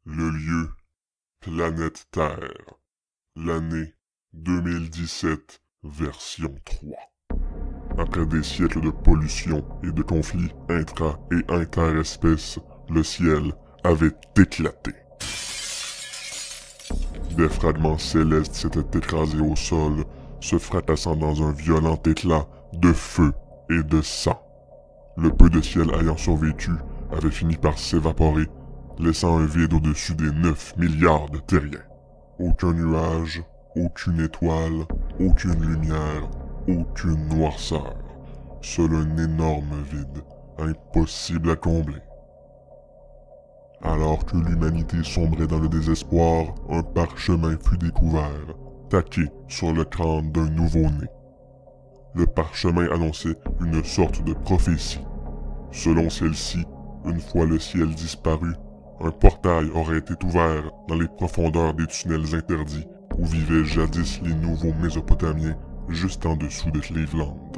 Le lieu, planète Terre. L'année 2017, version 3. Après des siècles de pollution et de conflits intra- et interespèces, le ciel avait éclaté. Des fragments célestes s'étaient écrasés au sol, se fracassant dans un violent éclat de feu et de sang. Le peu de ciel ayant survécu avait fini par s'évaporer, laissant un vide au-dessus des 9 milliards de terriens. Aucun nuage, aucune étoile, aucune lumière, aucune noirceur. Seul un énorme vide, impossible à combler. Alors que l'humanité sombrait dans le désespoir, un parchemin fut découvert, taqué sur le crâne d'un nouveau-né. Le parchemin annonçait une sorte de prophétie. Selon celle-ci, une fois le ciel disparu, un portail aurait été ouvert dans les profondeurs des tunnels interdits où vivaient jadis les nouveaux Mésopotamiens juste en dessous de Cleveland.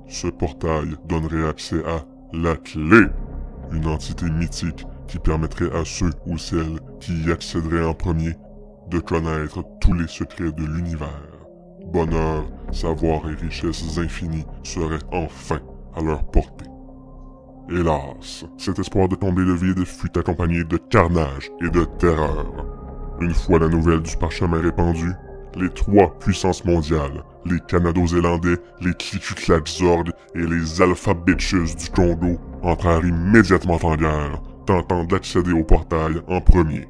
Ce portail donnerait accès à la clé, une entité mythique qui permettrait à ceux ou celles qui y accéderaient en premier de connaître tous les secrets de l'univers. Bonheur, savoir et richesses infinies seraient enfin à leur portée. Hélas, cet espoir de combler le vide fut accompagné de carnage et de terreur. Une fois la nouvelle du parchemin répandue, les trois puissances mondiales, les Canado-Zélandais, les Klikuklak-Zorg et les Alpha Bitches du Congo, entrèrent immédiatement en guerre, tentant d'accéder au portail en premier.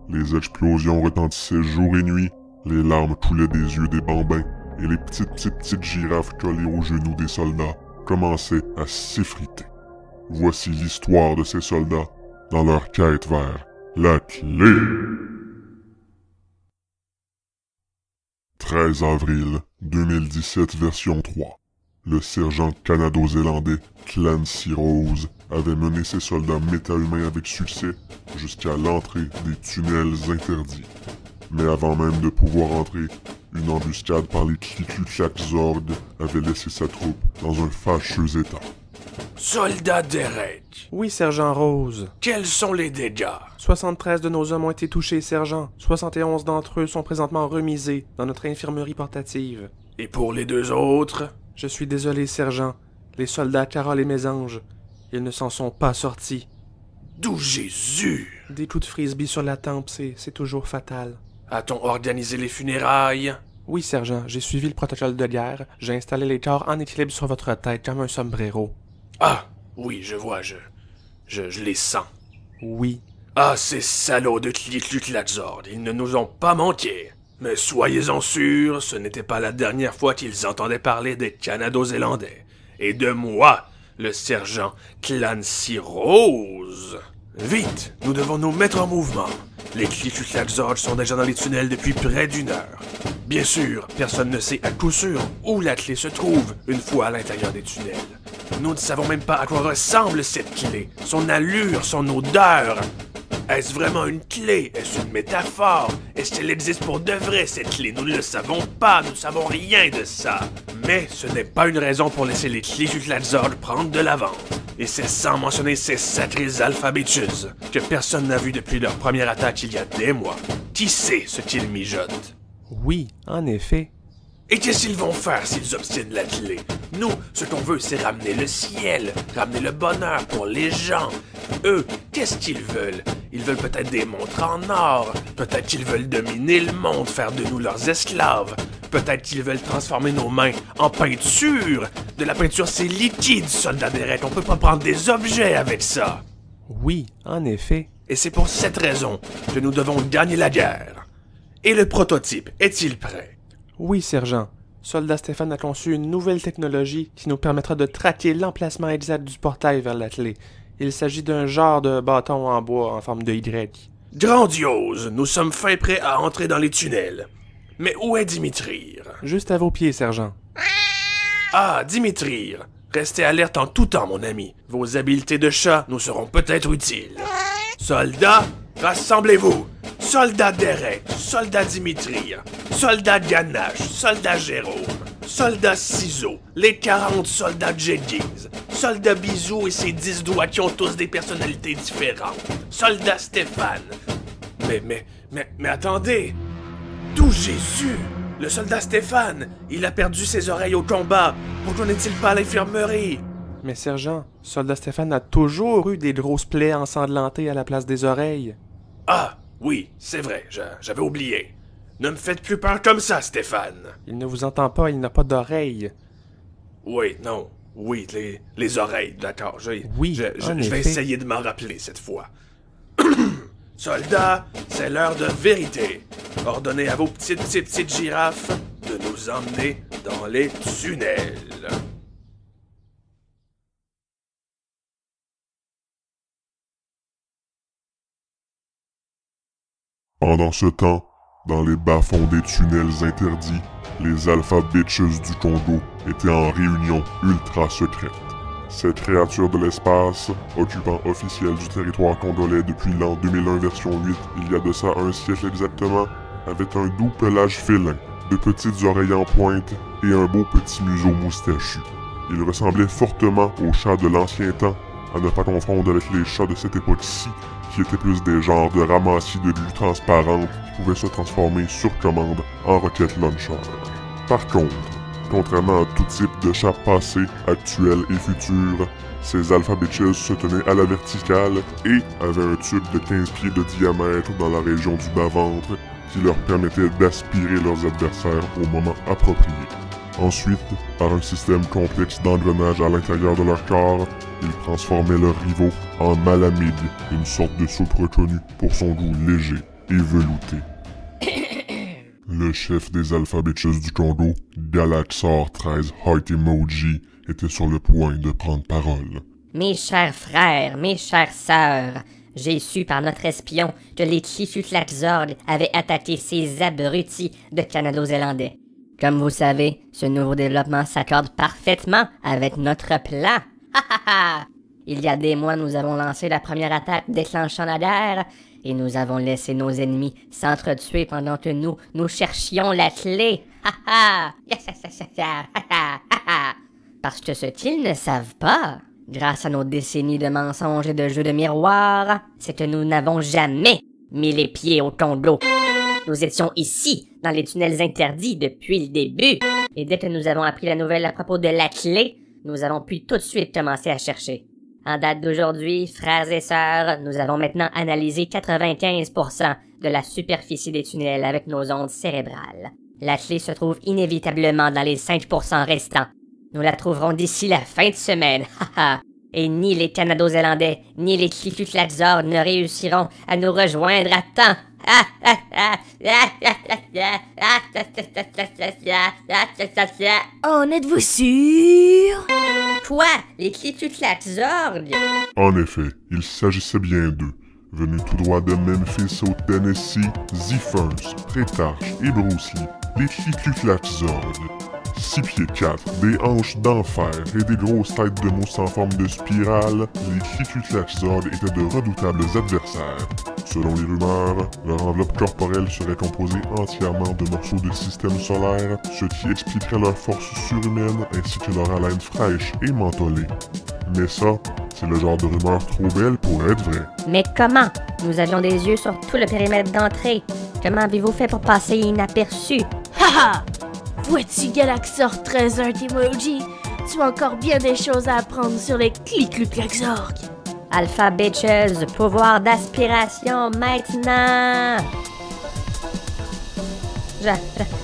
Les explosions retentissaient jour et nuit, les larmes coulaient des yeux des bambins, et les petites girafes collées aux genoux des soldats commençaient à s'effriter. Voici l'histoire de ces soldats dans leur quête vers la clé. 13 avril 2017 version 3. Le sergent canado-zélandais Clancy Rose avait mené ses soldats méta-humains avec succès jusqu'à l'entrée des tunnels interdits. Mais avant même de pouvoir entrer, une embuscade par les Klikuklak-Zorg avait laissé sa troupe dans un fâcheux état. Soldat Derek! Oui, sergent Rose. Quels sont les dégâts? 73 de nos hommes ont été touchés, sergent. 71 d'entre eux sont présentement remisés dans notre infirmerie portative. Et pour les deux autres? Je suis désolé, sergent. Les soldats Carole et Mésange, ils ne s'en sont pas sortis. D'où Jésus! Des coups de frisbee sur la tempe, c'est toujours fatal. A-t-on organisé les funérailles? Oui, sergent, j'ai suivi le protocole de guerre. J'ai installé les corps en équilibre sur votre tête comme un sombrero. Ah, oui, je vois, je les sens. Oui. Ah, ces salauds de Klikuklak-Zorg, ils ne nous ont pas manqué. Mais soyez-en sûrs, ce n'était pas la dernière fois qu'ils entendaient parler des Canado-Zélandais. Et de moi, le sergent Clancy Rose. Vite, nous devons nous mettre en mouvement. Les Klikuklak-Zorg sont déjà dans les tunnels depuis près d'1 heure. Bien sûr, personne ne sait à coup sûr où la clé se trouve une fois à l'intérieur des tunnels. Nous ne savons même pas à quoi ressemble cette clé, son allure, son odeur. Est-ce vraiment une clé? Est-ce une métaphore? Est-ce qu'elle existe pour de vrai, cette clé? Nous ne le savons pas, nous ne savons rien de ça. Mais ce n'est pas une raison pour laisser les Klikuklak-Zorg prendre de l'avance. Et c'est sans mentionner ces sacrés Alpha Bitches que personne n'a vu depuis leur première attaque il y a des mois. Qui sait ce qu'ils mijotent? Oui, en effet. Et qu'est-ce qu'ils vont faire s'ils obtiennent la clé? Nous, ce qu'on veut, c'est ramener le ciel, ramener le bonheur pour les gens. Eux, qu'est-ce qu'ils veulent? Ils veulent peut-être des montres en or, peut-être qu'ils veulent dominer le monde, faire de nous leurs esclaves. Peut-être qu'ils veulent transformer nos mains en peinture. De la peinture, c'est liquide, soldat Derek, on peut pas prendre des objets avec ça. Oui, en effet. Et c'est pour cette raison que nous devons gagner la guerre. Et le prototype, est-il prêt? Oui, sergent. Soldat Stéphane a conçu une nouvelle technologie qui nous permettra de traquer l'emplacement exact du portail vers la clé. Il s'agit d'un genre de bâton en bois en forme de Y. Grandiose! Nous sommes fin prêts à entrer dans les tunnels. Mais où est Dimitri? Juste à vos pieds, sergent. Ah, Dimitri! Restez alerte en tout temps, mon ami. Vos habiletés de chat nous seront peut-être utiles. Soldats, rassemblez-vous! Soldat Derek, soldat Dimitri, soldat Ganache, soldat Jérôme, soldat Ciseaux, les 40 soldats Jenkins, soldat Bisou et ses 10 doigts qui ont tous des personnalités différentes, soldat Stéphane, Mais attendez! D'où Jésus? Le soldat Stéphane! Il a perdu ses oreilles au combat! Pourquoi n'est-il pas à l'infirmerie? Mais sergent, soldat Stéphane a toujours eu des grosses plaies ensanglantées à la place des oreilles. Ah, oui, c'est vrai, j'avais oublié. Ne me faites plus peur comme ça, Stéphane! Il ne vous entend pas, il n'a pas d'oreilles. Oui, non, oui, les oreilles, d'accord. Oui, je en vais effet. essayer de m'en rappeler cette fois. Soldats, c'est l'heure de vérité. Ordonnez à vos petites girafes de nous emmener dans les tunnels. Pendant ce temps, dans les bas-fonds des tunnels interdits, les Alpha Bitches du Congo étaient en réunion ultra secrète. Cette créature de l'espace, occupant officiel du territoire congolais depuis l'an 2001 version 8, il y a de ça un siècle exactement, avait un doux pelage félin, de petites oreilles en pointe et un beau petit museau moustachu. Il ressemblait fortement aux chats de l'ancien temps, à ne pas confondre avec les chats de cette époque-ci, qui étaient plus des genres de ramassis de glu transparentes qui pouvaient se transformer sur commande en rocket launcher. Par contre, contrairement à tout type de chat passé, actuel et futur, ces Alpha Bitches se tenaient à la verticale et avaient un tube de 15 pieds de diamètre dans la région du bas-ventre qui leur permettait d'aspirer leurs adversaires au moment approprié. Ensuite, par un système complexe d'engrenage à l'intérieur de leur corps, ils transformaient leurs rivaux en malamide, une sorte de soupe reconnue pour son goût léger et velouté. Le chef des Alpha Bitches du Congo, Galaxor 13 Heart Emoji, était sur le point de prendre parole. Mes chers frères, mes chères sœurs, j'ai su par notre espion que les Tlitlutlaxorg avaient attaqué ces abrutis de Canado-Zélandais. Comme vous savez, ce nouveau développement s'accorde parfaitement avec notre plan. Ha ha ha! Il y a des mois, nous avons lancé la première attaque déclenchant la guerre, et nous avons laissé nos ennemis s'entretuer pendant que nous cherchions la clé. Ha ha! Parce que ce qu'ils ne savent pas, grâce à nos décennies de mensonges et de jeux de miroir, c'est que nous n'avons jamais mis les pieds au Congo. Nous étions ici, dans les tunnels interdits, depuis le début. Et dès que nous avons appris la nouvelle à propos de la clé, nous avons pu tout de suite commencer à chercher. En date d'aujourd'hui, frères et sœurs, nous avons maintenant analysé 95% de la superficie des tunnels avec nos ondes cérébrales. La clé se trouve inévitablement dans les 5% restants. Nous la trouverons d'ici la fin de semaine. Haha. Et ni les Canado-Zélandais, ni les Tlitlutlaxorg ne réussiront à nous rejoindre à temps. En êtes-vous sûr? Quoi? Les Tlitlutlaxorg? En effet, il s'agissait bien d'eux. Venus tout droit de Memphis au Tennessee, Zephyrus, Prétarche et Bruce Lee, les Tlitlutlaxorg. 6 pieds 4, des hanches d'enfer et des grosses têtes de mousse en forme de spirale, les Tlitlutlaxorg étaient de redoutables adversaires. Selon les rumeurs, leur enveloppe corporelle serait composée entièrement de morceaux de système solaire, ce qui expliquerait leur force surhumaine ainsi que leur haleine fraîche et mentholée. Mais ça, c'est le genre de rumeur trop belle pour être vrai. Mais comment? Nous avions des yeux sur tout le périmètre d'entrée. Comment avez-vous fait pour passer inaperçu? Haha! Vois-tu, Galaxor 13 Heart Emoji? Tu as encore bien des choses à apprendre sur les Tlitlutlaxorg. Alpha Bitches, pouvoir d'aspiration maintenant!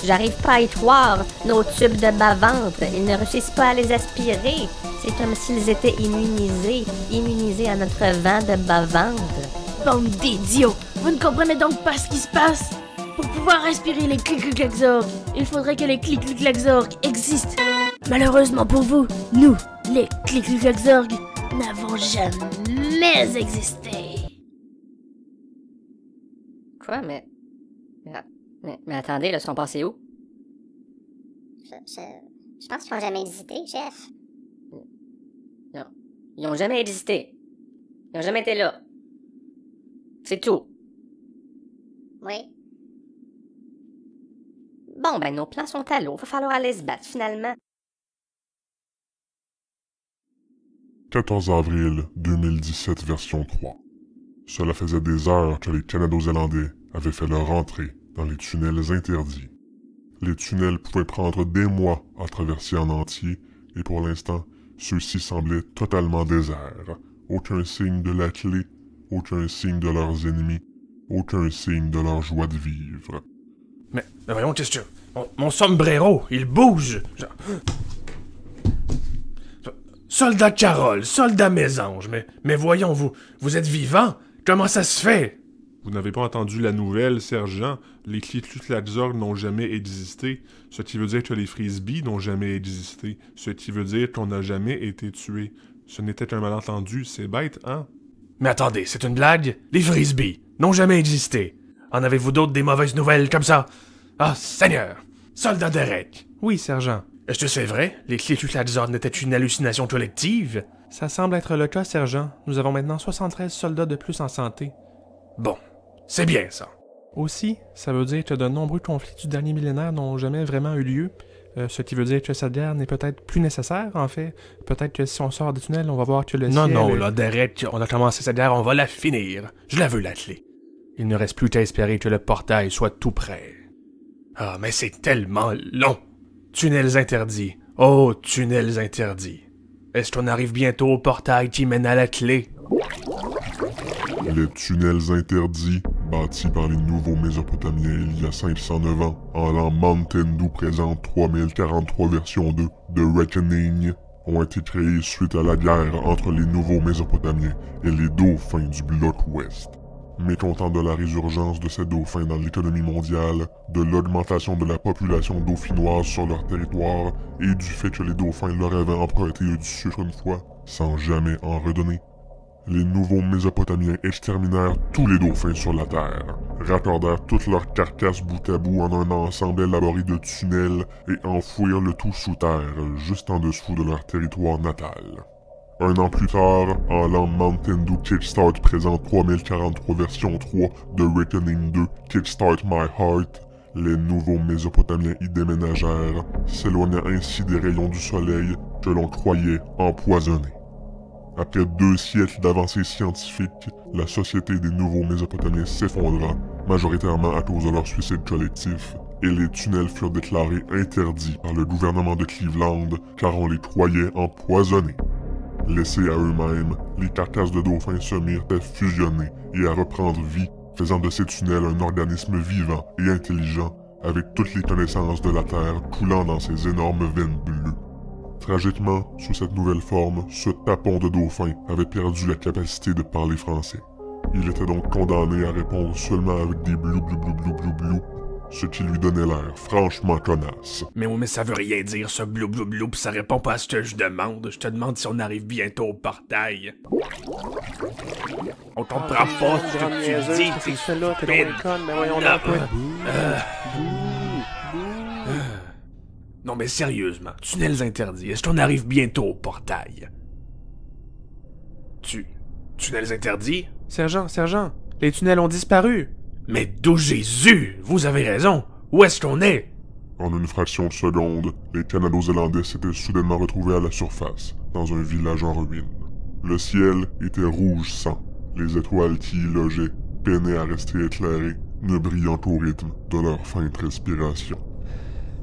J'arrive pas à y croire. Nos tubes de bas-ventre, ils ne réussissent pas à les aspirer. C'est comme s'ils étaient immunisés à notre vent de bas-ventre. Bande d'idiots! Vous ne comprenez donc pas ce qui se passe? Pour pouvoir respirer les Tlitlutlaxorg, il faudrait que les Tlitlutlaxorg existent. Malheureusement pour vous, nous, les Tlitlutlaxorg, n'avons jamais existé. Quoi, mais attendez, là, ils sont passés où? Je pense qu'ils n'ont jamais existé, chef. Non. Ils n'ont jamais existé. Ils n'ont jamais été là. C'est tout. Oui. Bon, ben, nos plans sont à l'eau. Va falloir aller se battre, finalement. 14 avril 2017 version 3. Cela faisait des heures que les Canado-Zélandais avaient fait leur entrée dans les tunnels interdits. Les tunnels pouvaient prendre des mois à traverser en entier, et pour l'instant, ceux-ci semblaient totalement déserts. Aucun signe de la clé, aucun signe de leurs ennemis, aucun signe de leur joie de vivre. Mais voyons, qu'est-ce que... Mon sombrero, il bouge! Soldat Carole, soldat Mésange, mais voyons, vous êtes vivant? Comment ça se fait? Vous n'avez pas entendu la nouvelle, sergent? Les Klitluklaxorg n'ont jamais existé, ce qui veut dire que les Frisbees n'ont jamais existé, ce qui veut dire qu'on n'a jamais été tué. Ce n'était qu'un malentendu, c'est bête, hein? Mais attendez, c'est une blague? Les Frisbees n'ont jamais existé. En avez-vous d'autres des mauvaises nouvelles comme ça? Ah, Seigneur! Soldat Derek! Oui, sergent. Est-ce que c'est vrai? Les Klitluklaxorg n'étaient une hallucination collective? Ça semble être le cas, sergent. Nous avons maintenant 73 soldats de plus en santé. Bon, c'est bien ça. Aussi, ça veut dire que de nombreux conflits du dernier millénaire n'ont jamais vraiment eu lieu, ce qui veut dire que cette guerre n'est peut-être plus nécessaire, en fait. Peut-être que si on sort des tunnels, on va voir que le ciel... Non, là, Derek, on a commencé cette guerre, on va la finir. Je la veux, la clé. Il ne reste plus qu'à espérer que le portail soit tout prêt. Ah, mais c'est tellement long. Tunnels interdits. Oh, tunnels interdits. Est-ce qu'on arrive bientôt au portail qui mène à la clé? Les tunnels interdits, bâtis par les nouveaux Mésopotamiens il y a 509 ans, en l'an Mountain Dew présente 3043 version 2 de Reckoning, ont été créés suite à la guerre entre les nouveaux Mésopotamiens et les dauphins du bloc ouest. Mécontents de la résurgence de ces dauphins dans l'économie mondiale, de l'augmentation de la population dauphinoise sur leur territoire et du fait que les dauphins leur avaient emprunté du sucre une fois, sans jamais en redonner, les nouveaux Mésopotamiens exterminèrent tous les dauphins sur la Terre, raccordèrent toutes leurs carcasses bout à bout en un ensemble élaboré de tunnels et enfouirent le tout sous terre, juste en dessous de leur territoire natal. Un an plus tard, en l'an Mountain Dew Kickstart présente 3043 version 3 de Reckoning 2 Kickstart My Heart, les nouveaux Mésopotamiens y déménagèrent, s'éloignant ainsi des rayons du soleil que l'on croyait empoisonnés. Après 2 siècles d'avancées scientifiques, la société des nouveaux Mésopotamiens s'effondra, majoritairement à cause de leur suicide collectif, et les tunnels furent déclarés interdits par le gouvernement de Cleveland car on les croyait empoisonnés. Laissés à eux-mêmes, les carcasses de dauphins se mirent à fusionner et à reprendre vie, faisant de ces tunnels un organisme vivant et intelligent, avec toutes les connaissances de la Terre coulant dans ses énormes veines bleues. Tragiquement, sous cette nouvelle forme, ce tapon de dauphin avait perdu la capacité de parler français. Il était donc condamné à répondre seulement avec des blou blou blou blou blou blou, ce qui lui donnait l'air franchement connasse. Mais oui, mais ça veut rien dire, ce blou blou blou, pis ça répond pas à ce que je demande. Je te demande si on arrive bientôt au portail. On comprend pas ce que tu dis, t'es stupide. Non mais sérieusement, tunnels interdits, est-ce qu'on arrive bientôt au portail? Tunnels interdits? Sergent, les tunnels ont disparu! Mais d'où Jésus? Vous avez raison. Où est-ce qu'on est? En une fraction de seconde, les Canado-Zélandais s'étaient soudainement retrouvés à la surface, dans un village en ruine. Le ciel était rouge sang. Les étoiles qui y logeaient peinaient à rester éclairées, ne brillant qu'au rythme de leur feinte respiration.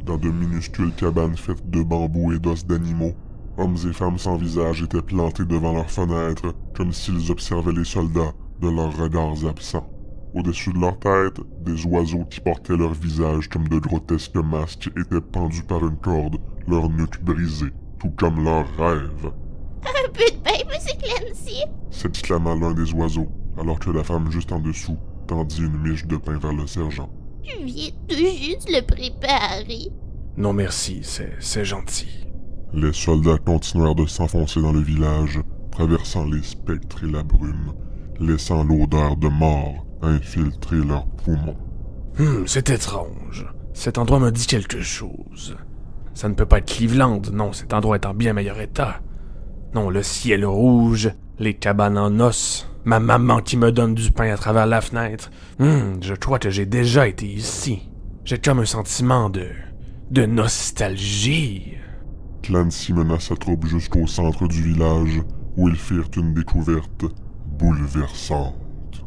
Dans de minuscules cabanes faites de bambous et d'os d'animaux, hommes et femmes sans visage étaient plantés devant leurs fenêtres, comme s'ils observaient les soldats de leurs regards absents. Au-dessus de leur tête, des oiseaux qui portaient leur visage comme de grotesques masques étaient pendus par une corde, leur nuque brisée, tout comme leurs rêves. Un peu de pain, Monsieur Clancy! S'exclama l'un des oiseaux, alors que la femme juste en dessous tendit une miche de pain vers le sergent. Je viens tout juste le préparer. Non merci, c'est gentil. Les soldats continuèrent de s'enfoncer dans le village, traversant les spectres et la brume, laissant l'odeur de mort infiltrer leurs poumons. C'est étrange. Cet endroit me dit quelque chose. Ça ne peut pas être Cleveland, non, cet endroit est en bien meilleur état. Non, le ciel rouge, les cabanes en os, ma maman qui me donne du pain à travers la fenêtre. Je crois que j'ai déjà été ici. J'ai comme un sentiment de nostalgie. Clancy mena sa troupe jusqu'au centre du village, où ils firent une découverte bouleversante.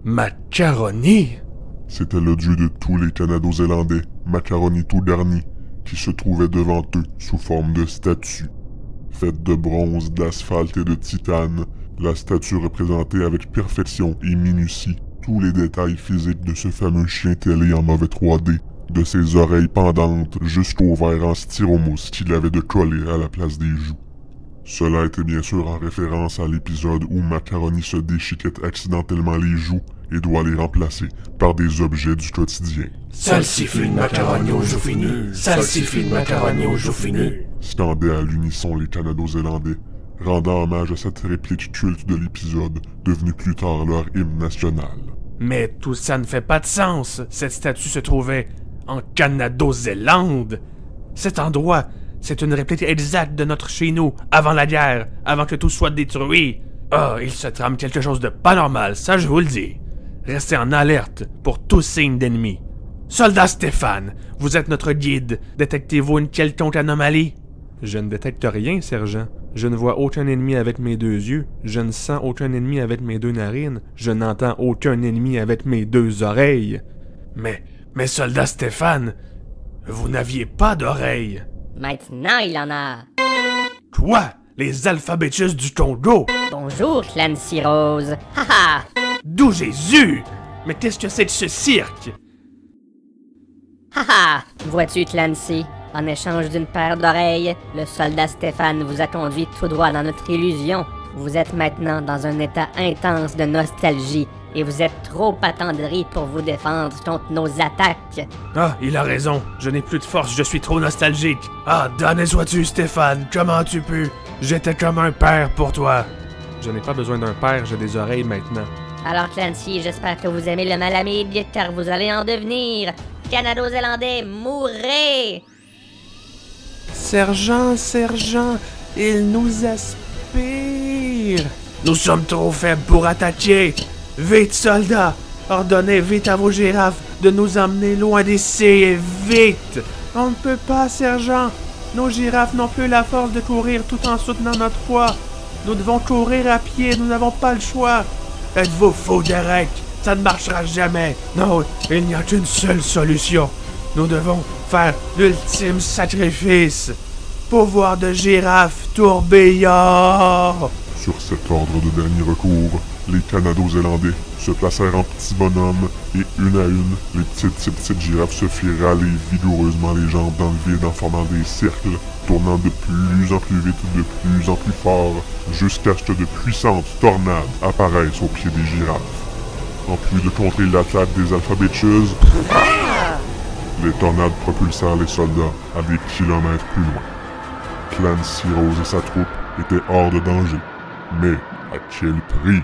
Macaroni? C'était le dieu de tous les Canado-Zélandais, Macaroni tout garni, qui se trouvait devant eux sous forme de statue. Faite de bronze, d'asphalte et de titane, la statue représentait avec perfection et minutie tous les détails physiques de ce fameux chien télé en mauvais 3D, de ses oreilles pendantes jusqu'au verre en styromousse qu'il avait de coller à la place des joues. Cela était bien sûr en référence à l'épisode où Macaroni se déchiquette accidentellement les joues et doit les remplacer par des objets du quotidien. Salsifie de macaroni aux joues finues, salsifie de macaroni aux joues finues. Scandaient à l'unisson les Canado-Zélandais, rendant hommage à cette réplique culte de l'épisode, devenue plus tard leur hymne national. Mais tout ça ne fait pas de sens. Cette statue se trouvait en Canado-Zélande. Cet endroit, c'est une réplique exacte de notre chez nous, avant la guerre, avant que tout soit détruit. Ah, il se trame quelque chose de pas normal, ça je vous le dis. Restez en alerte pour tout signe d'ennemi. Soldat Stéphane, vous êtes notre guide. Détectez-vous une quelconque anomalie? Je ne détecte rien, sergent. Je ne vois aucun ennemi avec mes 2 yeux. Je ne sens aucun ennemi avec mes 2 narines. Je n'entends aucun ennemi avec mes 2 oreilles. Mais soldat Stéphane, vous n'aviez pas d'oreilles. Maintenant, il en a. Quoi? Les alphabétus du Congo? Bonjour, Clancy Rose. Haha! D'où Jésus? Mais qu'est-ce que c'est que ce cirque? Haha! Vois-tu, Clancy? En échange d'une paire d'oreilles, le soldat Stéphane vous a conduit tout droit dans notre illusion. Vous êtes maintenant dans un état intense de nostalgie et vous êtes trop attendri pour vous défendre contre nos attaques. Ah, il a raison. Je n'ai plus de force, je suis trop nostalgique. Ah, damné sois-tu, Stéphane. Comment as-tu pu? J'étais comme un père pour toi. Je n'ai pas besoin d'un père, j'ai des oreilles maintenant. Alors, Clancy, j'espère que vous aimez le malamide, car vous allez en devenir. Canado-Zélandais, mourrez! Sergent, il nous aspire. Nous sommes trop faibles pour attaquer. Vite, soldats! Ordonnez vite à vos girafes de nous emmener loin d'ici et vite! On ne peut pas, sergent. Nos girafes n'ont plus la force de courir tout en soutenant notre poids. Nous devons courir à pied, nous n'avons pas le choix. Êtes-vous fou, Derek? Ça ne marchera jamais. Non, il n'y a qu'une seule solution. Nous devons faire l'ultime sacrifice. Pouvoir de girafe tourbillon! Sur cet ordre de dernier recours, les Canado-Zélandais se placèrent en petits bonhommes et une à une, les petites girafes se firent râler vigoureusement les jambes dans le vide en formant des cercles, tournant de plus en plus vite, de plus en plus fort, jusqu'à ce que de puissantes tornades apparaissent au pied des girafes. En plus de contrer l'attaque des alphabétieuses, les tornades propulsèrent les soldats à des kilomètres plus loin. Clancy Rose et sa troupe étaient hors de danger. Mais à quel prix?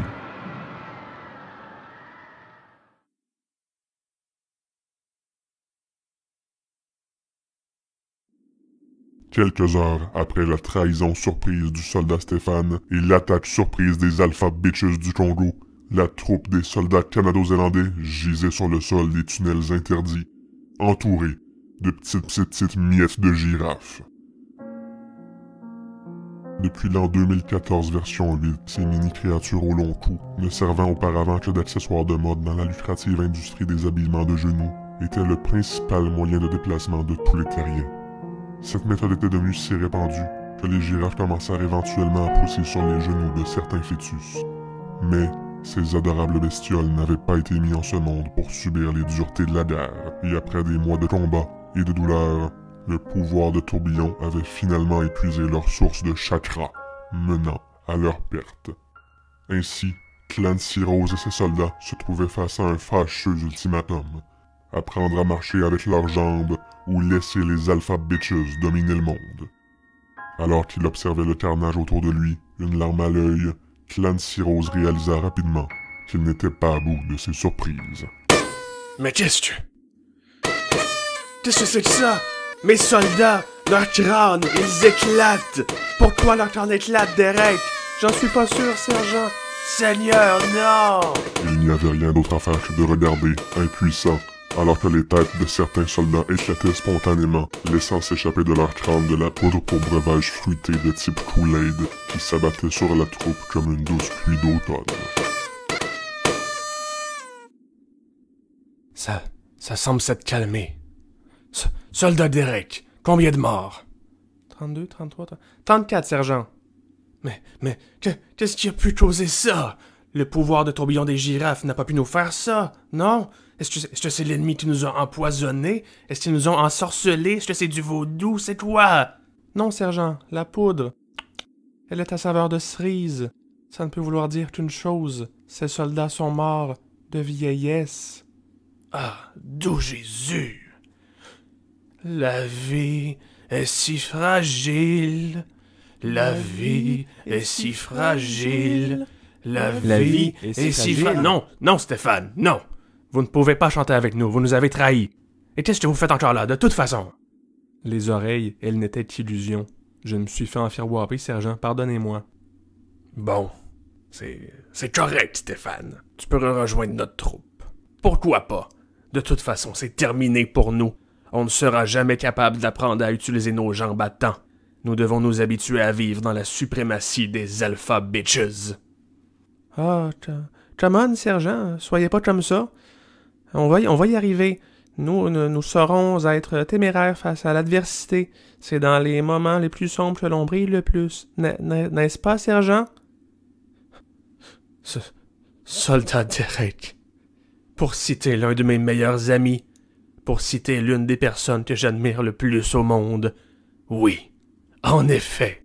Quelques heures après la trahison surprise du soldat Stéphane et l'attaque surprise des Alpha Bitches du Congo, la troupe des soldats canado-zélandais gisait sur le sol des tunnels interdits, entourés de petites miettes de girafes. Depuis l'an 2014 version 8, ces mini-créatures au long cou, ne servant auparavant que d'accessoires de mode dans la lucrative industrie des habillements de genoux, étaient le principal moyen de déplacement de tous les terriens. Cette méthode était devenue si répandue que les girafes commencèrent éventuellement à pousser sur les genoux de certains fœtus. Mais ces adorables bestioles n'avaient pas été mis en ce monde pour subir les duretés de la guerre, et après des mois de combat et de douleur, le pouvoir de tourbillon avait finalement épuisé leur source de chakra, menant à leur perte. Ainsi, Clancy Rose et ses soldats se trouvaient face à un fâcheux ultimatum. Apprendre à marcher avec leurs jambes ou laisser les Alpha Bitches dominer le monde. Alors qu'il observait le carnage autour de lui, une larme à l'œil, Clancy Rose réalisa rapidement qu'il n'était pas à bout de ses surprises. Mais qu'est-ce que c'est que ça? Mes soldats, leurs crânes, ils éclatent! Pourquoi leur crâne éclate, Derek? J'en suis pas sûr, sergent. Seigneur, non! Il n'y avait rien d'autre à faire que de regarder, impuissant, alors que les têtes de certains soldats éclataient spontanément, laissant s'échapper de leur crâne de la poudre pour breuvage fruité de type Kool-Aid qui s'abattait sur la troupe comme une douce pluie d'automne. Ça semble s'être calmé. Soldat Derek, combien de morts? 32, 33, 34, sergent. Mais, qu'est-ce qui a pu causer ça? Le pouvoir de tourbillon des girafes n'a pas pu nous faire ça, non? Est-ce que c'est l'ennemi qui nous a empoisonnés? Est-ce qu'ils nous ont ensorcelés? Est-ce que c'est du vaudou? C'est quoi? Non, sergent, la poudre. Elle est à saveur de cerise. Ça ne peut vouloir dire qu'une chose. Ces soldats sont morts de vieillesse. Ah, d'où Jésus! La vie est si fragile. La vie est si fragile. La vie est si fragile. Non, Stéphane, non! Vous ne pouvez pas chanter avec nous, vous nous avez trahis. Et qu'est-ce que vous faites encore là, de toute façon? Les oreilles, elles n'étaient qu'illusions. Je me suis fait enfiroirer, sergent, pardonnez-moi. Bon, c'est correct, Stéphane. Tu peux rejoindre notre troupe. Pourquoi pas? De toute façon, c'est terminé pour nous. On ne sera jamais capable d'apprendre à utiliser nos jambes à temps. Nous devons nous habituer à vivre dans la suprématie des alpha bitches. Ah, come on, sergent, soyez pas comme ça. On va y arriver. Nous saurons être téméraires face à l'adversité. C'est dans les moments les plus sombres que l'on brille le plus. N'est-ce pas, sergent? Soldat Derek, pour citer l'un de mes meilleurs amis, pour citer l'une des personnes que j'admire le plus au monde, oui, en effet.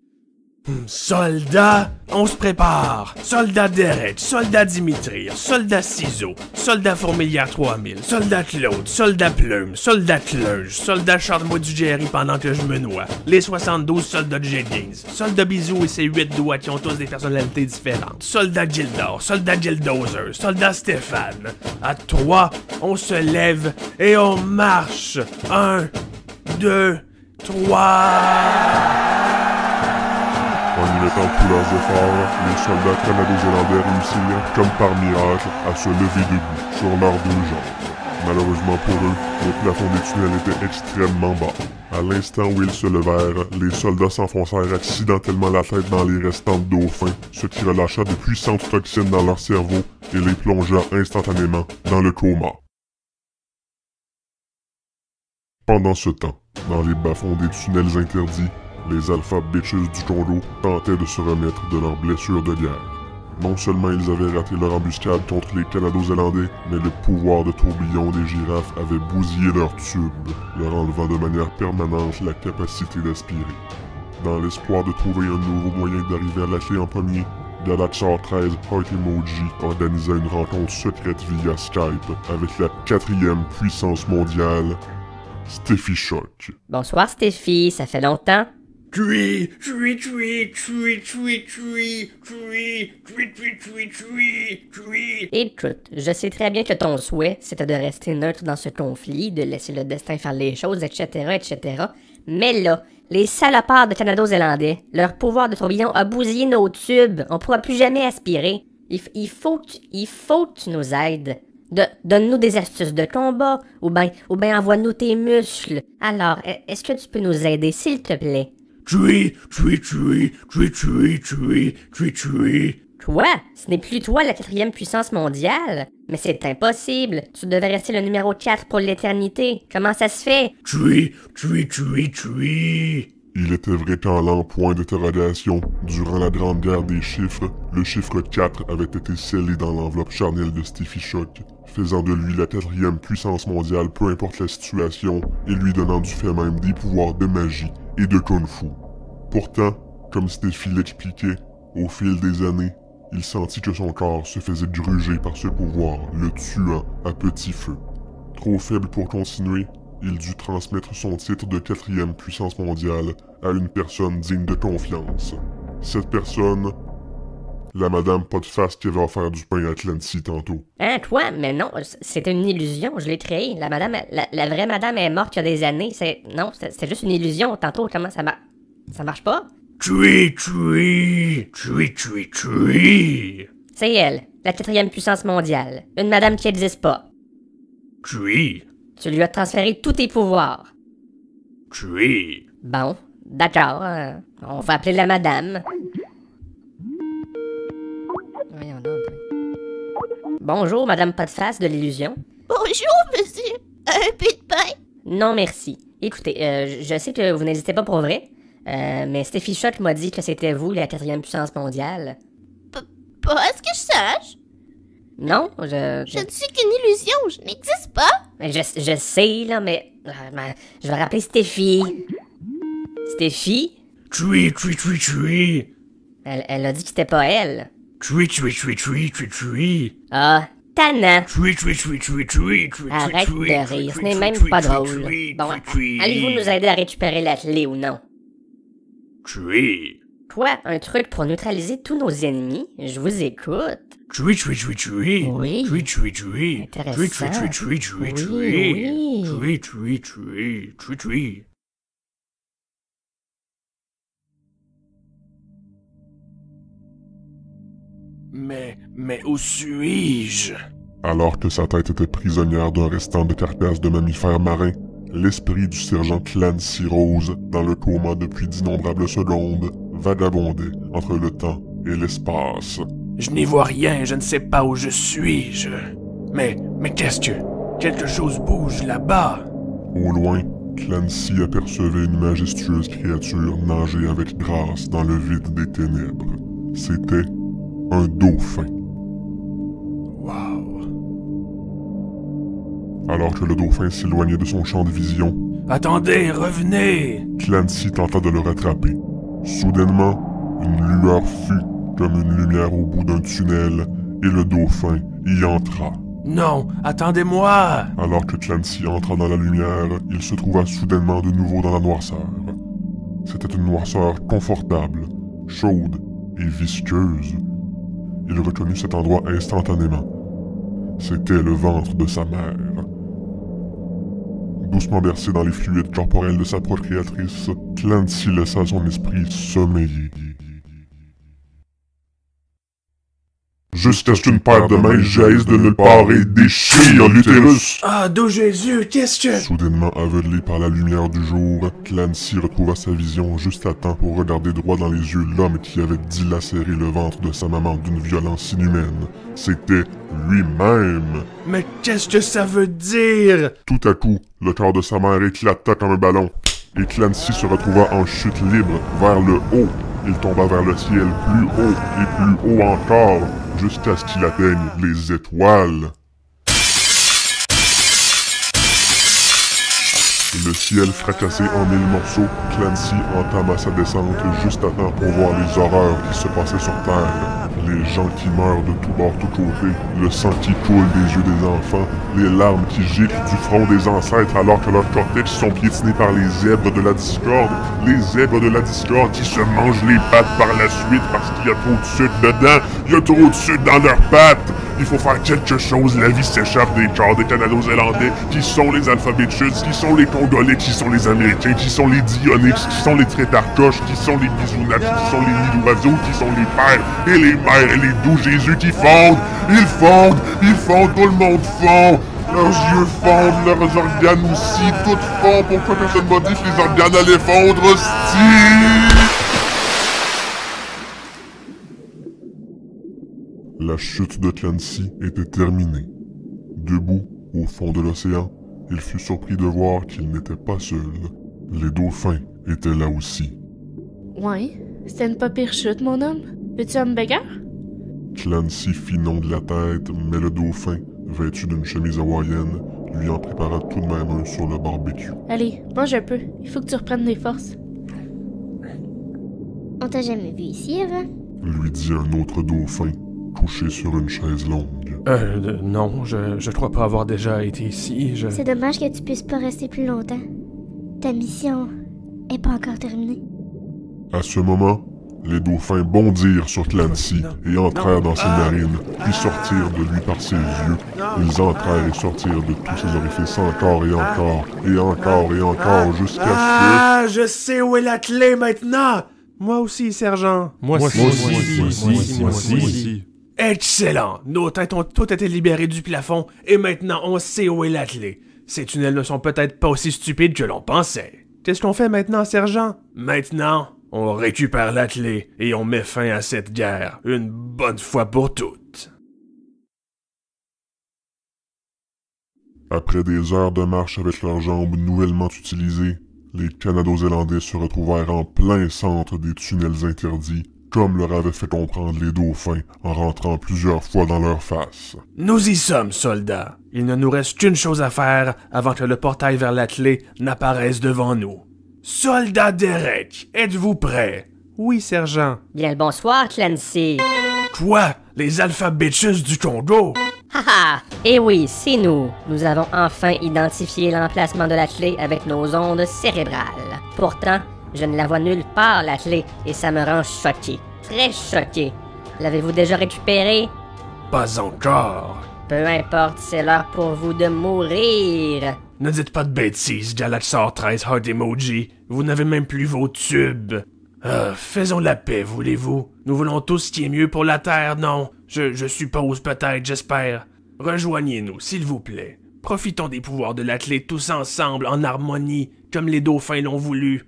Soldat, on se prépare. Soldat Derek, soldat Dimitri, soldat Ciseaux, soldat Fourmilière 3000, soldat Claude, soldat Plume, soldat Clunge, soldat Chante-moi du Jerry pendant que je me noie, les 72 soldats de Jeggings, soldat Bisou et ses 8 doigts qui ont tous des personnalités différentes, soldat Gildor, soldat Gildozer, soldat Stéphane. À 3, on se lève et on marche. 1, 2, 3... En y mettant tous leurs efforts, les soldats canado-zélandais réussirent, comme par miracle, à se lever debout sur leurs 2 jambes. Malheureusement pour eux, le plafond des tunnels était extrêmement bas. À l'instant où ils se levèrent, les soldats s'enfoncèrent accidentellement la tête dans les restants de dauphins, ce qui relâcha de puissantes toxines dans leur cerveau et les plongea instantanément dans le coma. Pendant ce temps, dans les bas-fonds des tunnels interdits, les alpha bitches du Congo tentaient de se remettre de leurs blessures de guerre. Non seulement ils avaient raté leur embuscade contre les Canado-Zélandais, mais le pouvoir de tourbillon des girafes avait bousillé leurs tubes, leur enlevant de manière permanente la capacité d'aspirer. Dans l'espoir de trouver un nouveau moyen d'arriver à la clé en premier, Galachar 13 Heart Emoji organisa une rencontre secrète via Skype avec la 4e puissance mondiale, Steffi Shock. Bonsoir Steffi, ça fait longtemps? Écoute, je sais très bien que ton souhait, c'était de rester neutre dans ce conflit, de laisser le destin faire les choses, etc., etc. Mais là, les salopards de Canado-Zélandais, leur pouvoir de tourbillon a bousillé nos tubes, on pourra plus jamais aspirer. Il faut que tu nous aides. Donne-nous des astuces de combat, ou ben envoie-nous tes muscles. Alors, est-ce que tu peux nous aider, s'il te plaît? Quoi? Ce n'est plus toi la 4e puissance mondiale? Mais c'est impossible. Tu devais rester le numéro 4 pour l'éternité. Comment ça se fait? Il était vrai qu'en l'an point d'interrogation, durant la Grande Guerre des Chiffres, le chiffre 4 avait été scellé dans l'enveloppe charnelle de Steffi Shock, faisant de lui la 4e puissance mondiale peu importe la situation et lui donnant du fait même des pouvoirs de magie et de kung-fu. Pourtant, comme Steffi l'expliquait, au fil des années, il sentit que son corps se faisait gruger par ce pouvoir, le tuant à petit feu. Trop faible pour continuer, il dut transmettre son titre de 4e puissance mondiale à une personne digne de confiance. Cette personne, la madame Potface qui avait offert du pain à Atlantis tantôt. Hein, quoi? Mais non, c'était une illusion, je l'ai créée. La vraie madame est morte il y a des années. C'est juste une illusion. Tantôt, comment ça marche? Ça marche pas? C'est elle, la 4e puissance mondiale. Une madame qui n'existe pas. Tu lui as transféré tous tes pouvoirs. Bon, d'accord. On va appeler la madame. Voyons donc. Bonjour, madame Potface de l'illusion. Bonjour, monsieur. Un peu de pain? Non, merci. Écoutez, je sais que vous n'hésitez pas pour vrai, mais Steffi Shot m'a dit que c'était vous, la 4e puissance mondiale. Pas à ce que je sache. Non, Je ne suis qu'une illusion, je n'existe pas. je sais, là, mais je vais rappeler Steffi. Steffi? Tui, tui, tui, tui. Elle a dit que c'était pas elle. Tui, tui, tui, tui, tui, tui. Ah, tannant. Tui, tui, tui, tui, tui, tui, Arrête tui, de tui, rire, ce tui, n'est même tui, pas tui, drôle. tui, Bon, tui, allez-vous nous aider à récupérer la clé ou non? Tui. Quoi, un truc pour neutraliser tous nos ennemis? Je vous écoute. Tui, tui, tui, tui. Oui. Tui, tui, tui. Intéressant. Tui, tui, tui, tui, tui, Oui, tui. oui. Tui, tui, tui, tui, tui. Mais où suis-je? Alors que sa tête était prisonnière d'un restant de carcasse de mammifères marins, l'esprit du sergent Clancy Rose, dans le coma depuis d'innombrables secondes, vagabondait entre le temps et l'espace. Je n'y vois rien, je ne sais pas où je suis, Mais qu'est-ce que... Quelque chose bouge là-bas. Au loin, Clancy apercevait une majestueuse créature nager avec grâce dans le vide des ténèbres. C'était un dauphin. Wow. Alors que le dauphin s'éloignait de son champ de vision, Attendez, revenez! Clancy tenta de le rattraper. Soudainement, une lueur fut comme une lumière au bout d'un tunnel, et le dauphin y entra. Non, attendez-moi! Alors que Clancy entra dans la lumière, il se trouva soudainement de nouveau dans la noirceur. C'était une noirceur confortable, chaude et visqueuse. Il reconnut cet endroit instantanément. C'était le ventre de sa mère. Doucement bercé dans les fluides corporels de sa procréatrice, Clancy laissa son esprit sommeiller. Jusqu'à ce qu'une paire de mains jaillisse de nulle part et déchire l'utérus. Ah, d'où Jésus, qu'est-ce que... Soudainement aveuglé par la lumière du jour, Clancy retrouva sa vision juste à temps pour regarder droit dans les yeux l'homme qui avait dilacéré le ventre de sa maman d'une violence inhumaine. C'était lui-même. Mais qu'est-ce que ça veut dire? Tout à coup, le corps de sa mère éclata comme un ballon, et Clancy se retrouva en chute libre vers le haut. Il tomba vers le ciel plus haut et plus haut encore, jusqu'à ce qu'il atteigne les étoiles. Le ciel fracassé en 1000 morceaux, Clancy entama sa descente juste à temps pour voir les horreurs qui se passaient sur Terre. Les gens qui meurent de tous bords, tous côtés, le sang qui coule des yeux des enfants, les larmes qui giclent du front des ancêtres alors que leurs cortex sont piétinés par les zèbres de la discorde. Les zèbres de la discorde qui se mangent les pattes par la suite parce qu'il y a trop de sucre dedans. Il y a trop de sucre dans leurs pattes. Il faut faire quelque chose, la vie s'échappe des corps des Canado-Zélandais, qui sont les alphabétudes, qui sont les Congolais, qui sont les Américains, qui sont les Dionix, qui sont les Trétarcoches, qui sont les Bisounacs, qui sont les Nilouazos, qui sont les pères et les mères et les doux Jésus qui fondent. Ils fondent, tout le monde fond. Leurs yeux fondent, leurs organes aussi, tout fond. Pourquoi personne m'a dit que les organes allaient fondre, hostie? La chute de Clancy était terminée. Debout, au fond de l'océan, il fut surpris de voir qu'il n'était pas seul. Les dauphins étaient là aussi. Ouais, c'était une pas pire chute, mon homme. Veux-tu un burger? Clancy fit non de la tête, mais le dauphin, vêtu d'une chemise hawaïenne, lui en prépara tout de même un sur le barbecue. Allez, mange un peu. Il faut que tu reprennes des forces. On t'a jamais vu ici avant? Lui dit un autre dauphin, couché sur une chaise longue. Non, je crois pas avoir déjà été ici, C'est dommage que tu puisses pas rester plus longtemps. Ta mission est pas encore terminée. À ce moment, les dauphins bondirent sur Clancy et entrèrent dans ses narines, puis sortirent de lui par ses yeux. Ils entrèrent et sortirent de tous ses orifices encore et encore, et encore et encore, jusqu'à ce que... Ah, je sais où est la clé maintenant! Moi aussi, sergent. Moi aussi. Excellent! Nos têtes ont toutes été libérées du plafond, et maintenant on sait où est la clé. Ces tunnels ne sont peut-être pas aussi stupides que l'on pensait. Qu'est-ce qu'on fait maintenant, sergent? Maintenant, on récupère la clé, et on met fin à cette guerre, une bonne fois pour toutes. Après des heures de marche avec leurs jambes nouvellement utilisées, les Canado-Zélandais se retrouvèrent en plein centre des tunnels interdits, comme leur avaient fait comprendre les dauphins en rentrant plusieurs fois dans leur face. Nous y sommes, soldats. Il ne nous reste qu'une chose à faire avant que le portail vers l'attelé n'apparaisse devant nous. Soldat Derek, êtes-vous prêts? Oui, sergent. Bien le bonsoir, Clancy. Quoi? Les Alpha Bitches du Congo? Haha! Et oui, c'est nous. Nous avons enfin identifié l'emplacement de la clé avec nos ondes cérébrales. Pourtant, je ne la vois nulle part, la clé, et ça me rend choqué. Très choqué. L'avez-vous déjà récupérée? Pas encore. Peu importe, c'est l'heure pour vous de mourir. Ne dites pas de bêtises, Galaxar 13 Heart Emoji. Vous n'avez même plus vos tubes. Faisons la paix, voulez-vous? Nous voulons tous ce qui est mieux pour la Terre, non? Je suppose, peut-être, j'espère. Rejoignez-nous, s'il vous plaît. Profitons des pouvoirs de la clé tous ensemble, en harmonie, comme les dauphins l'ont voulu.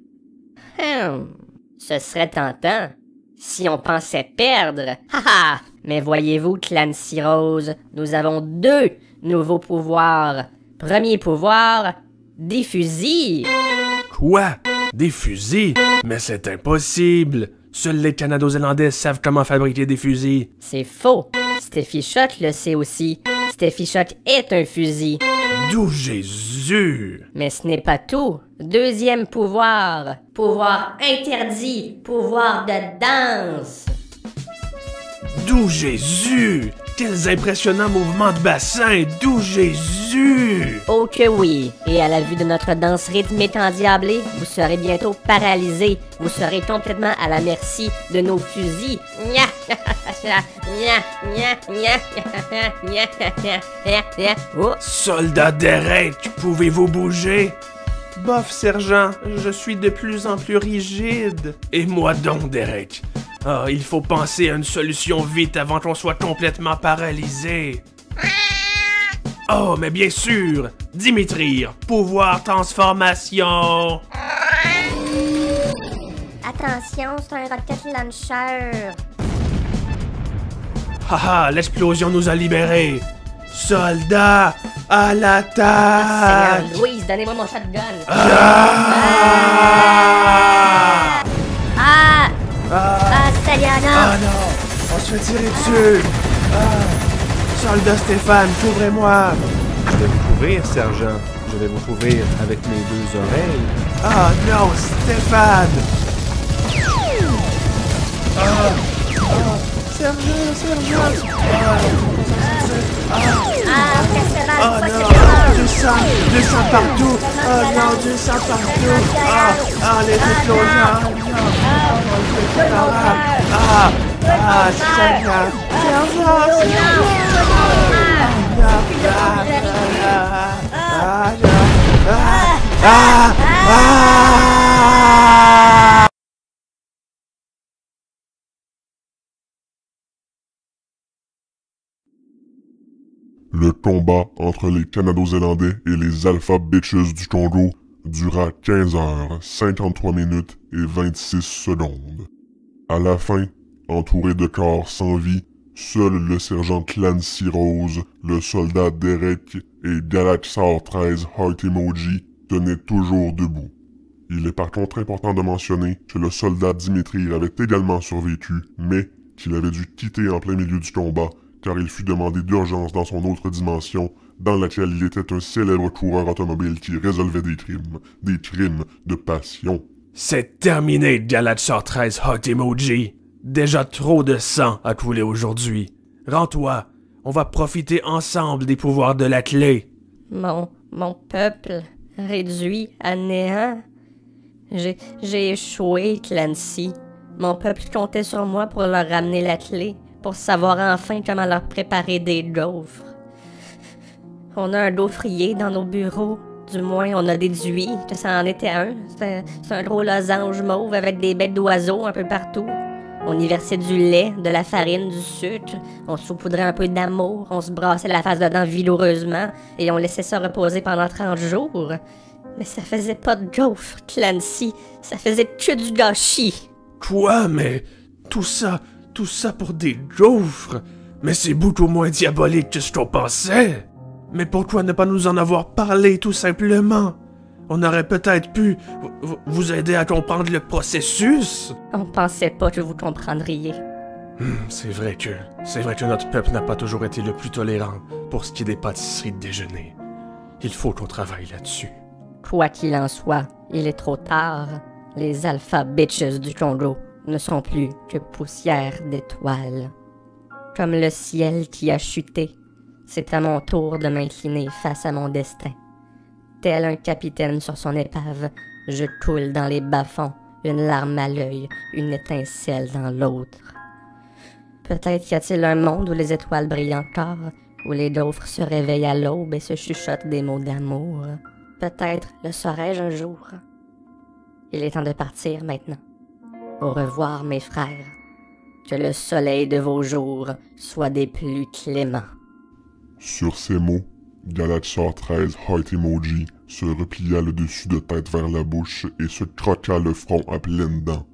Ce serait tentant. Si on pensait perdre. Haha! Mais voyez-vous, Clancy Rose, nous avons 2 nouveaux pouvoirs. Premier pouvoir, des fusils. Quoi? Des fusils? Mais c'est impossible! Seuls les Canado-Zélandais savent comment fabriquer des fusils. C'est faux. Steffi Shot le sait aussi. Steffi Shot est un fusil. D'où Jésus! Mais ce n'est pas tout. Deuxième pouvoir. Pouvoir interdit. Pouvoir de danse. D'où Jésus! Quels impressionnants mouvements de bassin! D'où Jésus! Oh que oui! Et à la vue de notre danse rythmique endiablée, vous serez bientôt paralysés. Vous serez complètement à la merci de nos fusils. Soldat Derek, pouvez-vous bouger? Bof, sergent, je suis de plus en plus rigide. Et moi donc, Derek. Ah, il faut penser à une solution vite avant qu'on soit complètement paralysé. Oh, mais bien sûr! Dimitri, pouvoir transformation! Attention, c'est un rocket launcher. Haha, l'explosion nous a libérés! Soldats, à l'attaque! Seigneur Louise, donnez-moi mon shotgun! Seigneur, non! Ah non! On se fait tirer dessus! Soldat Stéphane, couvrez-moi! Je vais vous couvrir, sergent. Je vais vous couvrir avec mes 2 oreilles. Ah non, Stéphane! Sergent! Oh non, du sang partout! Oh non, du sang partout! Les explosions! Seigneur! Le combat entre les Canado-Zélandais et les Alpha Bitches du Congo dura 15 heures, 53 minutes et 26 secondes. À la fin, entouré de corps sans vie, seul le sergent Clancy Rose, le soldat Derek et Galaxar 13 Heart Emoji tenaient toujours debout. Il est par contre important de mentionner que le soldat Dimitri avait également survécu, mais qu'il avait dû quitter en plein milieu du combat car il fut demandé d'urgence dans son autre dimension, dans laquelle il était un célèbre coureur automobile qui résolvait des crimes de passion. C'est terminé, Galaxar 13 Hot Emoji. Déjà trop de sang a coulé aujourd'hui. Rends-toi, on va profiter ensemble des pouvoirs de la clé. Mon peuple réduit à néant. J'ai échoué, Clancy. Mon peuple comptait sur moi pour leur ramener la clé, pour savoir enfin comment leur préparer des gaufres. On a un gaufrier dans nos bureaux. Du moins, on a déduit que ça en était un. C'est un gros losange mauve avec des bêtes d'oiseaux un peu partout. On y versait du lait, de la farine, du sucre. On saupoudrait un peu d'amour. On se brassait la face dedans vigoureusement. Et on laissait ça reposer pendant 30 jours. Mais ça faisait pas de gaufres, Clancy. Ça faisait que du gâchis. Quoi? Mais tout ça pour des gaufres? Mais c'est beaucoup moins diabolique que ce qu'on pensait. Mais pourquoi ne pas nous en avoir parlé, tout simplement? On aurait peut-être pu vous aider à comprendre le processus. On pensait pas que vous comprendriez. C'est vrai que notre peuple n'a pas toujours été le plus tolérant pour ce qui est des pâtisseries de déjeuner. Il faut qu'on travaille là-dessus. Quoi qu'il en soit, il est trop tard. Les alpha bitches du Congo ne sont plus que poussière d'étoiles. Comme le ciel qui a chuté, c'est à mon tour de m'incliner face à mon destin. Tel un capitaine sur son épave, je coule dans les bas-fonds, une larme à l'œil, une étincelle dans l'autre. Peut-être y a-t-il un monde où les étoiles brillent encore, où les gaufres se réveillent à l'aube et se chuchotent des mots d'amour. Peut-être le saurai-je un jour. Il est temps de partir maintenant. Au revoir, mes frères. Que le soleil de vos jours soit des plus cléments. Sur ces mots, Galaxor 13 Heart Emoji se replia le dessus de tête vers la bouche et se croqua le front à pleines dents.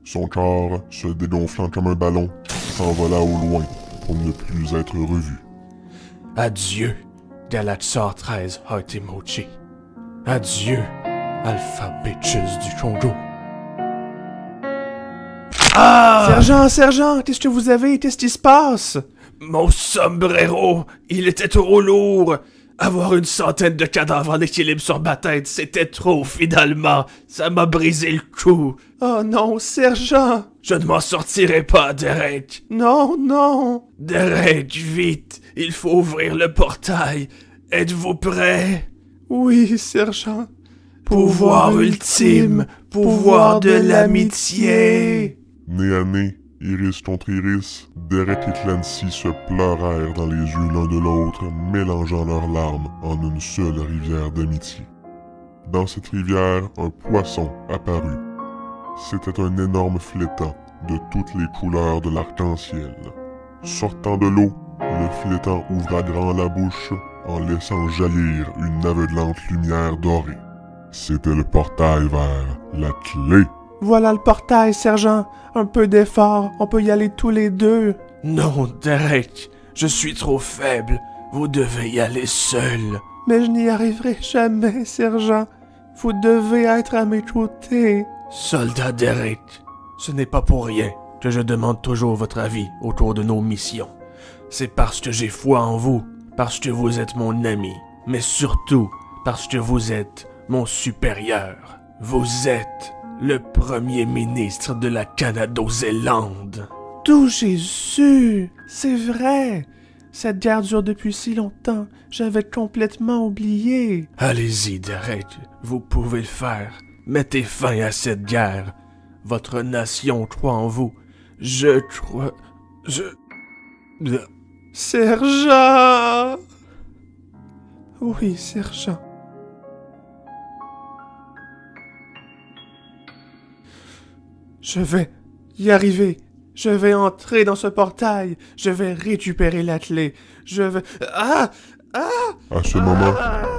Son corps, se dégonflant comme un ballon, s'envola au loin pour ne plus être revu. Adieu, Galaxor 13 Heart Emoji. Adieu, Alpha Bitches du Congo. Ah! Sergent, qu'est-ce que vous avez? Qu'est-ce qui se passe? Mon sombrero, il était trop lourd. Avoir une centaine de cadavres en équilibre sur ma tête, c'était trop finalement. Ça m'a brisé le cou. Oh non, sergent! Je ne m'en sortirai pas, Derek. Non! Derek, vite, il faut ouvrir le portail. Êtes-vous prêt? Oui, sergent. Pouvoir ultime, pouvoir de l'amitié. Nez à nez, iris contre iris, Derek et Clancy se pleurèrent dans les yeux l'un de l'autre, mélangeant leurs larmes en une seule rivière d'amitié. Dans cette rivière, un poisson apparut. C'était un énorme flétan de toutes les couleurs de l'arc-en-ciel. Sortant de l'eau, le flétan ouvra grand la bouche en laissant jaillir une aveuglante lumière dorée. C'était le portail vers la clé. Voilà le portail, sergent. Un peu d'effort, on peut y aller tous les deux. Non, Derek, je suis trop faible. Vous devez y aller seul. Mais je n'y arriverai jamais, sergent. Vous devez être à mes côtés. Soldat Derek, ce n'est pas pour rien que je demande toujours votre avis autour de nos missions. C'est parce que j'ai foi en vous, parce que vous êtes mon ami, mais surtout parce que vous êtes mon supérieur. Vous êtes le premier ministre de la Canado-Zélande. D'où Jésus! C'est vrai! Cette guerre dure depuis si longtemps, j'avais complètement oublié. Allez-y, Derek, vous pouvez le faire. Mettez fin à cette guerre. Votre nation croit en vous. Je crois... Sergent! Oui, sergent. Je vais y arriver. Je vais entrer dans ce portail. Je vais récupérer la clé. Je vais... Ah! À ce moment,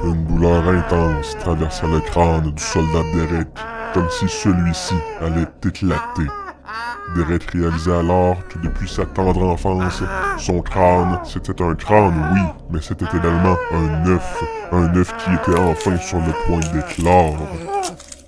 une douleur intense traversa le crâne du soldat Derek, comme si celui-ci allait éclater. Derek réalisa alors que depuis sa tendre enfance, son crâne, c'était un crâne, oui, mais c'était également un œuf qui était enfin sur le point d'éclore.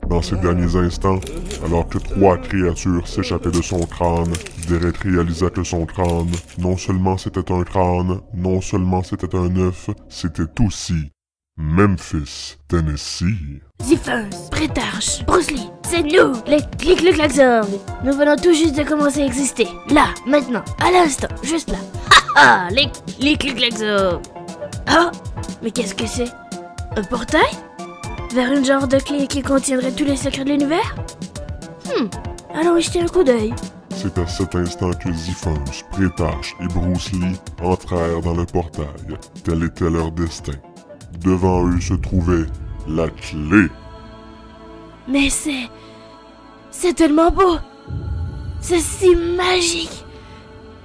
Dans ces derniers instants, alors que 3 créatures s'échappaient de son crâne, Derek réalisa que son crâne, non seulement c'était un crâne, non seulement c'était un œuf, c'était aussi Memphis, Tennessee. Ziphers, Prétarche, Bruce Lee, c'est nous, les Clic-Clic-Clac-Zorg. Nous venons tout juste de commencer à exister. Là, maintenant, à l'instant, juste là. Ha ha, les Clic-Clac-Zorg. Ah, mais qu'est-ce que c'est? Un portail? Vers une genre de clé qui contiendrait tous les secrets de l'univers? Allons y jeter un coup d'œil. C'est à cet instant que Ziphers, Prétarche et Bruce Lee entrèrent dans le portail. Tel était leur destin. Devant eux se trouvait la clé. Mais c'est tellement beau. C'est si magique.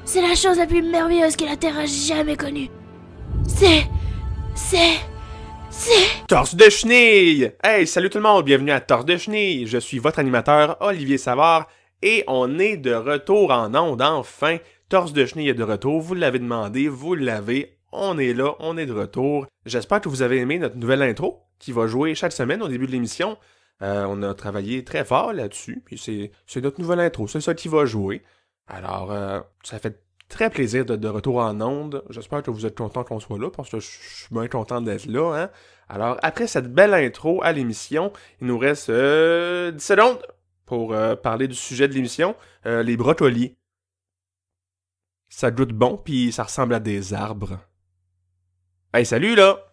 C'est la chose la plus merveilleuse que la Terre a jamais connue. C'est... Torse de chenille! Hey, salut tout le monde, bienvenue à Torse de chenille. Je suis votre animateur, Olivier Savard, et on est de retour en ondes, enfin. Torse de chenille est de retour, vous l'avez demandé, vous l'avez, on est là, on est de retour. J'espère que vous avez aimé notre nouvelle intro qui va jouer chaque semaine au début de l'émission. On a travaillé très fort là-dessus, puis c'est notre nouvelle intro, c'est ça qui va jouer. Alors, ça fait très plaisir de retour en ondes. J'espère que vous êtes contents qu'on soit là, parce que je suis bien content d'être là. Hein? Alors, après cette belle intro à l'émission, il nous reste 10 secondes pour parler du sujet de l'émission, les brocolis. Ça goûte bon, puis ça ressemble à des arbres. Hey, salut là!